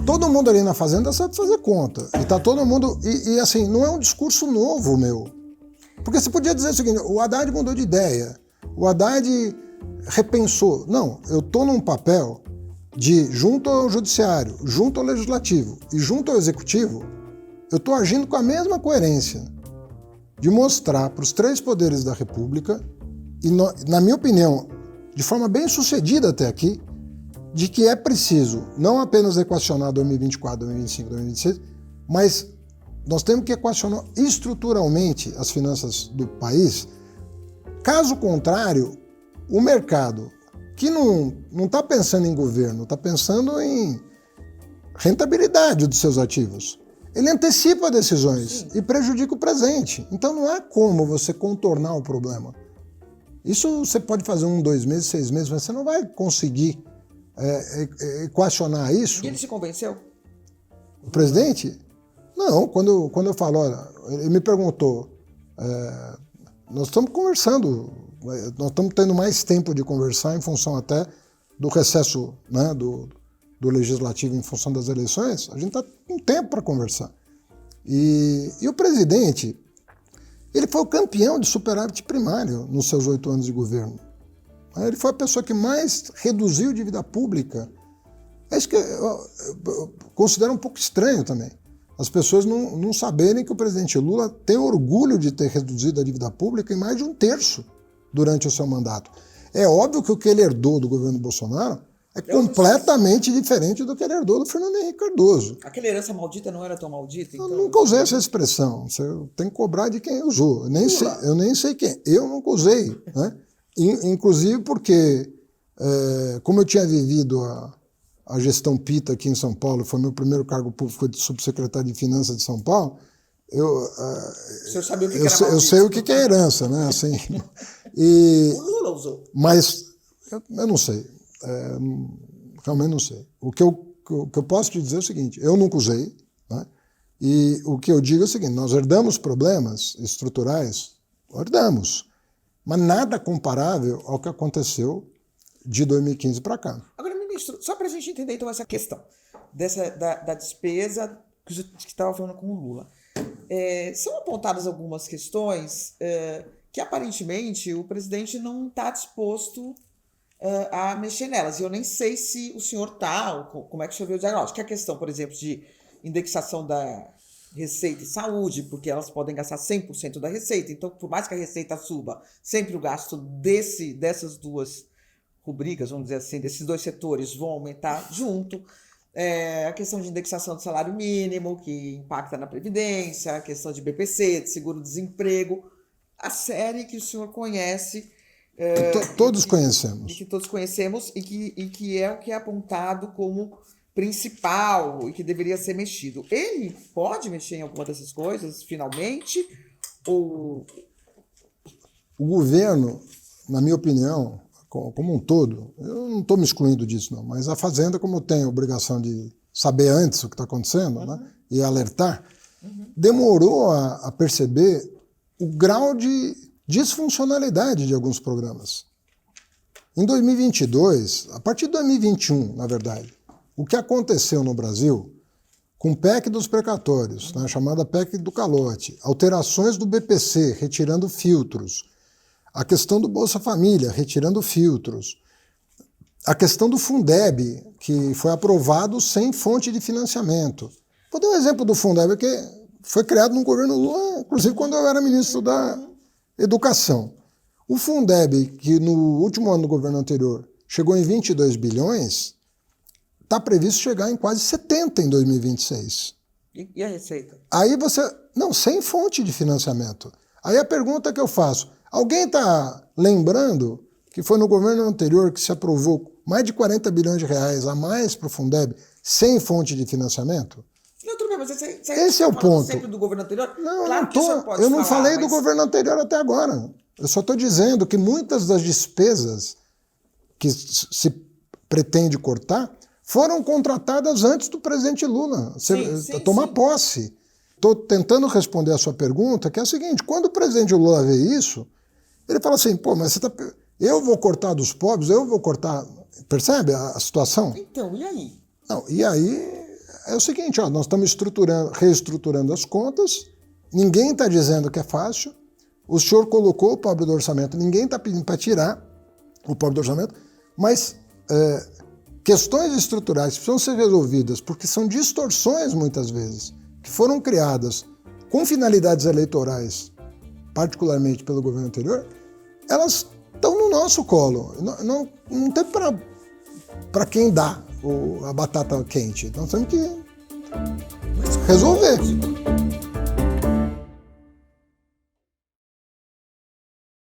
Todo mundo ali na Fazenda sabe fazer conta. E tá todo mundo... E assim, não é um discurso novo, meu. Porque você podia dizer o seguinte, o Haddad mudou de ideia, o Haddad repensou. Não, eu tô num papel de, junto ao Judiciário, junto ao Legislativo e junto ao Executivo, eu tô agindo com a mesma coerência de mostrar para os três poderes da República, e na minha opinião, de forma bem sucedida até aqui, de que é preciso não apenas equacionar 2024, 2025, 2026, mas nós temos que equacionar estruturalmente as finanças do país. Caso contrário, o mercado, que não está pensando em governo, está pensando em rentabilidade dos seus ativos, ele antecipa decisões e prejudica o presente. Então não há como você contornar o problema. Isso você pode fazer 1, 2 meses, 6 meses, mas você não vai conseguir equacionar isso. E ele se convenceu? O presidente? Não, quando eu falo, olha, ele me perguntou, nós estamos conversando, nós estamos tendo mais tempo de conversar em função até do recesso, né, do Legislativo em função das eleições, a gente está com tempo para conversar. E o presidente, ele foi o campeão de superávit primário nos seus 8 anos de governo. Ele foi a pessoa que mais reduziu dívida pública. É isso que eu considero um pouco estranho também. As pessoas não saberem que o presidente Lula tem orgulho de ter reduzido a dívida pública em mais de 1/3 durante o seu mandato. É óbvio que o que ele herdou do governo Bolsonaro é completamente diferente do que ele herdou do Fernando Henrique Cardoso. Aquela herança maldita não era tão maldita? Então... Eu nunca usei essa expressão. Você tem que cobrar de quem usou. Eu nem sei quem. Eu nunca usei, né? Inclusive porque, como eu tinha vivido a gestão Pita aqui em São Paulo, foi meu primeiro cargo público, foi de subsecretário de Finanças de São Paulo, eu sei o que é herança, né? Assim, o Lula usou. Mas eu não sei, realmente não sei. O que eu posso te dizer é o seguinte, eu nunca usei, né? E o que eu digo é o seguinte, nós herdamos problemas estruturais, herdamos, mas nada comparável ao que aconteceu de 2015 para cá. Agora, ministro, só para a gente entender então essa questão da despesa que você estava falando com o Lula. São apontadas algumas questões que aparentemente o presidente não está disposto a mexer nelas. E eu nem sei se o senhor está, como é que o senhor vê o diagnóstico. Que é a questão, por exemplo, de indexação da receita e saúde, porque elas podem gastar 100% da receita. Então, por mais que a receita suba, sempre o gasto dessas duas rubricas, vamos dizer assim, desses dois setores vão aumentar junto. A questão de indexação do salário mínimo, que impacta na Previdência, a questão de BPC, de seguro-desemprego, a série que o senhor conhece. Todos conhecemos. Que todos conhecemos e que é o que é apontado como principal e que deveria ser mexido. Ele pode mexer em alguma dessas coisas, finalmente? Ou... O governo, na minha opinião, como um todo, eu não estou me excluindo disso, não, mas a Fazenda, como tem a obrigação de saber antes o que está acontecendo, né, e alertar, demorou a perceber o grau de disfuncionalidade de alguns programas. Em 2022, a partir de 2021, na verdade, o que aconteceu no Brasil, com o PEC dos precatórios, né, chamada PEC do calote, alterações do BPC, retirando filtros, a questão do Bolsa Família, retirando filtros, a questão do Fundeb, que foi aprovado sem fonte de financiamento. Vou dar um exemplo do Fundeb, que foi criado no governo Lula, inclusive quando eu era ministro da Educação. O Fundeb, que no último ano do governo anterior chegou em 22 bilhões, está previsto chegar em quase 70 em 2026. E a receita? Aí sem fonte de financiamento. Aí a pergunta que eu faço, alguém está lembrando que foi no governo anterior que se aprovou mais de 40 bilhões de reais a mais para o Fundeb sem fonte de financiamento? Não, tudo bem, mas esse é o ponto. Sempre do governo anterior? Não, claro eu não falei do governo anterior até agora. Eu só estou dizendo que muitas das despesas que se pretende cortar foram contratadas antes do presidente Lula tomar posse. Estou tentando responder a sua pergunta, que é a seguinte, quando o presidente Lula vê isso, ele fala assim, mas eu vou cortar dos pobres, eu vou cortar... Percebe a situação? Então, e aí? Não, e aí é o seguinte, ó, nós estamos reestruturando as contas, ninguém está dizendo que é fácil, o senhor colocou o pobre do orçamento, ninguém está pedindo para tirar o pobre do orçamento, mas questões estruturais precisam ser resolvidas, porque são distorções, muitas vezes, que foram criadas com finalidades eleitorais, particularmente pelo governo anterior, elas estão no nosso colo. Não tem para quem dá a batata quente. Nós temos que resolver.